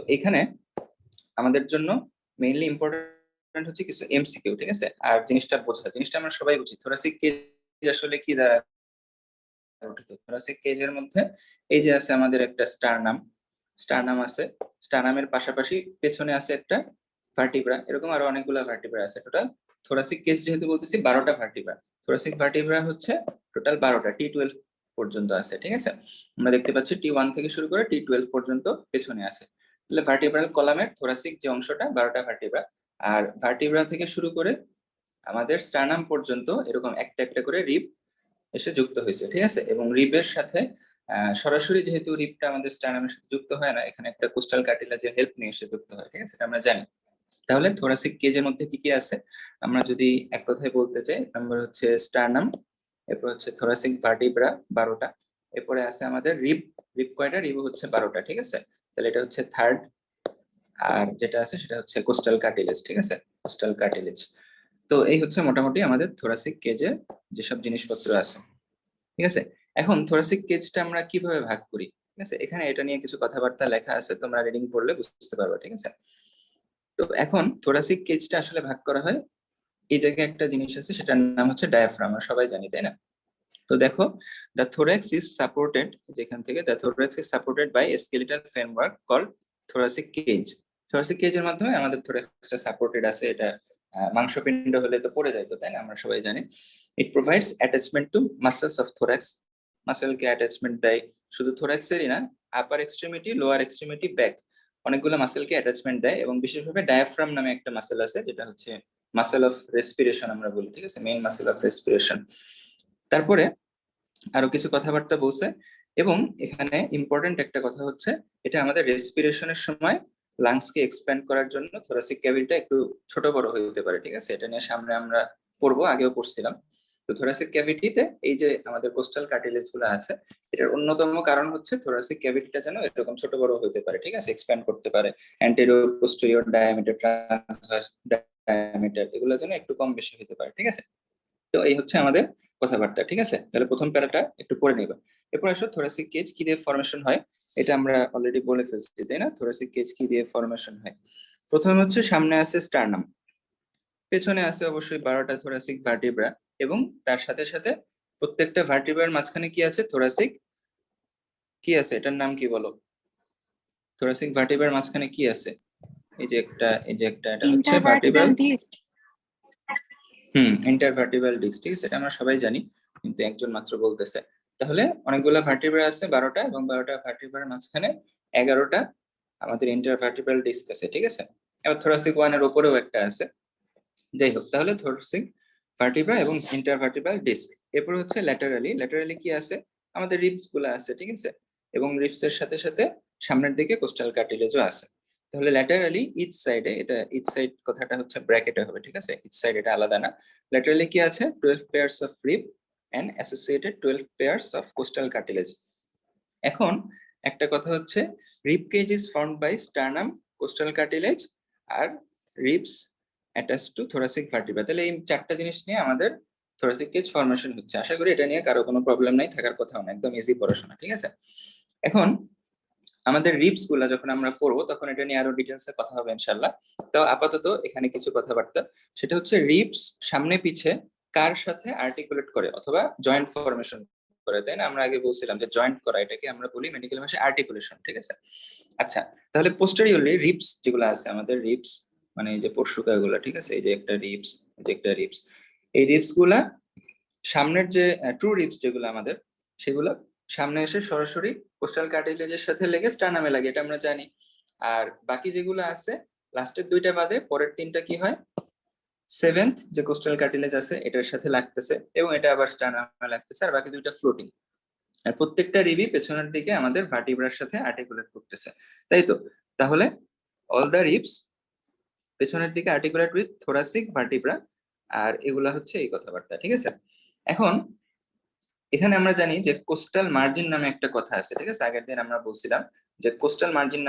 তো এখানে আমাদের জন্য মেইনলি ইম্পর্টেন্ট হচ্ছে কিছু এমসিকিউ, ঠিক আছে? আর জিনিসটা বোঝা, জিনিসটা আমরা সবাই বুঝি, থোরাসিক কেজ আসলে কি দ্বারা গঠিত। থোরাসিক কেজের মধ্যে এই যে আছে আমাদের একটা স্টারনাম আছে, স্টারনামের পাশাপাশি পেছনে আছে একটা ভার্টিব্রা, এরকম আরো অনেকগুলো ভার্টিব্রা আছে। টোটাল থোরাসিক কেজ যেহেতু বলতেছি 12টা ভার্টিব্রা, থোরাসিক ভার্টিব্রা হচ্ছে টোটাল 12টা, T12 পর্যন্ত আছে, ঠিক আছে? আমরা দেখতে পাচ্ছি T1 থেকে শুরু করে T12 পর্যন্ত পেছনে আছে। তাহলে ভার্টিব্রাল কলামের থোরাসিক যে অংশটা 12টা ভার্টিব্রা, আর ভার্টিব্রা থেকে শুরু করে আমাদের স্টারনাম পর্যন্ত এরকম একটা একটা করে রিব এসে যুক্ত হয়েছে, ঠিক আছে? এবং রিবের সাথে সরাসরি যেহেতু রিবটা আমাদের স্টারনামের সাথে যুক্ত হয় না, এখানে একটা কোস্টাল কার্টিলেজের হেল্প নিয়ে এসে যুক্ত হয়, ঠিক আছে? এটা আমরা জানি। তাহলে থোরাসিক কেজের মধ্যে কি কি আছে আমরা যদি এক কথায় বলতে চাই, নাম্বার হচ্ছে স্টারনাম, এরপর হচ্ছে থোরাসিক ভার্টিব্রা 12টা, এরপরে আছে আমাদের রিব। রিব কয়টা? রিব হচ্ছে 12টা, ঠিক আছে? তাহলে এটা হচ্ছে থার্ড। আর যেটা আছে সেটা হচ্ছে কোস্টাল কার্টিলেজ, ঠিক আছে? Coastal cartilage. তো এই হচ্ছে মোটামুটি আমাদের থোরাসিক কেজে যেসব জিনিসপত্র আছে, ঠিক আছে? এখন থোরাসিক কেজটা আমরা কিভাবে ভাগ করি, ঠিক আছে? এখানে এটা নিয়ে কিছু কথাবার্তা লেখা আছে, তোমরা রিডিং পড়লে বুঝতে পারবে, ঠিক আছে? তো এখন থোরাসিক কেজটা আসলে ভাগ করা হয়, এই জায়গায় একটা জিনিস আছে সেটার নাম হচ্ছে ডায়াফ্রাম, আমরা সবাই জানি, তাই না? তো দেখো, দ্য থোরাক্স ইজ সাপোর্টেড, যেখান থেকে the thorax is supported by a skeletal framework called thoracic cage. Thoracic কেজের মাধ্যমে আমাদের থোরাক্সটা সাপোর্টেড আছে। এটা মাংসপিণ্ড হলে তো পড়ে যাইতো, তাই না? আমরা সবাই জানি। It provides attachment to muscles of thorax, মাসেলকে অ্যাটাচমেন্ট দেয়। শুধু থোরাক্সেরই না, upper extremity, lower extremity, back, অনেকগুলো মাসেলকে অ্যাটাচমেন্ট দেয়। এবং বিশেষভাবে ডায়াফ্রাম নামে একটা মাসেল আছে, যেটা হচ্ছে মাসেল অফ রেসপিরেশন আমরা বলি, ঠিক আছে? Main muscle of respiration. তারপরে আরো কিছু কথাবার্তা বলছে, এবং এখানে ইম্পর্টেন্ট একটা কথা হচ্ছে, এটা আমাদের রেসপিরেশনের সময় লাংসকে এক্সপ্যান্ড করার জন্য থোরাসিক ক্যাভিটিটা একটু ছোট বড় হতে পারে, ঠিক আছে? এটা নিয়ে সামনে আমরা পড়বো, আগেও পড়ছিলাম। তো থোরাসিক ক্যাভিটিতে এই যে আমাদের কোস্টাল কার্টিলেজ গুলো আছে, এটার অন্যতম কারণ হচ্ছে থোরাসিক ক্যাভিটিটা যেন এরকম ছোট বড় হতে পারে, ঠিক আছে? এক্সপ্যান্ড করতে পারে। Anterior, posterior diameter, transverse diameter, এগুলো যেন একটু কম বেশি হতে পারে, ঠিক আছে? তো এই হচ্ছে আমাদের কথাবার্তা, ঠিক আছে? তাহলে প্রথম প্যারাটা একটু পড়ে নিবা। এরপর আসো থোরাসিক কেজ কি দিয়ে ফরমেশন হয়, এটা আমরা অলরেডি বলে ফেলছি, তাই না? থোরাসিক কেজ কি দিয়ে ফরমেশন হয়? প্রথমে হচ্ছে সামনে আছে স্টারনাম, পেছনে আছে অবশ্যই 12টা থোরাসিক ভার্টিব্রা, এবং তার সাথে সাথে প্রত্যেকটা ভার্টিব্রার মাঝখানে কি আছে? থোরাসিক কি আছে, এটার নাম কি বলো? থোরাসিক ভার্টিব্রার মাঝখানে কি আছে? এই যে একটা, এই যে একটা, এটা হচ্ছে ভার্টিব্রাল ডিস্ক। ইন্টারভার্টিব্রাল ডিস্ক, ঠিক আছে? এটা আমরা সবাই জানি, কিন্তু একজন মাত্র বলতেছে। তাহলে অনেকগুলো ভার্টিব্রা আছে 12টা, এবং 12টা ভার্টিব্রার মাঝখানে 11টা আমাদের ইন্টারভার্টিব্রাল ডিস্ক আছে, ঠিক আছে? এবার থোরাসিক ওয়ানের উপরেও একটা আছে। যাই হোক, তাহলে থোরাসিক ভার্টিব্রা এবং ইন্টারভার্টিব্রাল ডিস্ক। এরপর হচ্ছে ল্যাটারালি, ল্যাটারালি কি আছে? আমাদের রিবস গুলো আছে, ঠিক আছে? এবং রিবস এর সাথে সাথে সামনের দিকে কোস্টাল কার্টিলেজও আছে। তাহলে ল্যাটারালি ইচ সাইডে, এটা ইচ সাইড কথাটা হচ্ছে ব্র্যাকেটে হবে, ঠিক আছে? ইচ সাইড, এটা আলাদা না। ল্যাটারালি কি আছে? 12 pairs of rib and associated 12 pairs of costal cartilage. এখন একটা কথা হচ্ছে, rib cage is formed by sternum, costal cartilage, আর ribs attach to thoracic vertebra. তাহলে এই চারটা জিনিস নিয়ে আমাদের থোরাসিক কেজ ফরমেশন হচ্ছে। আশা করি এটা নিয়ে কারো কোনো প্রবলেম নাই, থাকার কথাও না, একদম ইজি পড়াশোনা, ঠিক আছে? এখন আমাদের রিবস গুলা যখন আমরা পড়বো তখন এটা নিয়ে আরো ডিটেলসে কথা হবে ইনশাআল্লাহ। তো আপাতত এখানে কিছু কথাবার্তা, সেটা হচ্ছে রিবস সামনে পিছে কার সাথে আর্টিকুলেট করে অথবা জয়েন্ট ফরমেশন করে, তাই না? আমরা আগে বলছিলাম যে জয়েন্ট করা, এটাকে আমরা বলি মেডিকেল ভাষায় আর্টিকুলেশন, ঠিক আছে? আচ্ছা, তাহলে পোস্টেরিয়রলি রিবস যেগুলো আছে আমাদের, রিবস মানে এই যে পরশুকাগুলো, ঠিক আছে? এই যে একটা রিবস, এই যে একটা রিবস, এই রিবস গুলা সামনের যে ট্রু রিবস যেগুলো আমাদের, সেগুলো সামনে এসে সরাসরি কোস্টাল কার্টিলেজের সাথে লেগে স্টারনামে লাগে, এটা আমরা জানি। আর বাকি যেগুলো আছে, লাস্টের দুইটা বাদে পরের তিনটা কি হয়? সেভেন্থ যে কোস্টাল কার্টিলেজ আছে এটার সাথে লাগতেছে, এবং এটা আবার স্টারনামে লাগতেছে, আর বাকি দুইটা ফ্লোটিং। আর প্রত্যেকটা রিবই পেছনের দিকে আমাদের ভার্টিব্রার সাথে আর্টিকুলেট করতেছে, তাই তো? তাহলে অল দ্য রিবস পেছনের দিকে আর্টিকুলেট উইথ থোরাসিক ভার্টিব্রা, আর এগুলা হচ্ছে এই কথাবার্তা, ঠিক আছে? এখন এখানে আমরা জানি যে কোস্টাল মার্জিন নামে একটা কথা আছে, ঠিক আছে? আগের দিন আমরা বলছিলাম যে কোস্টাল মার্জিন নামে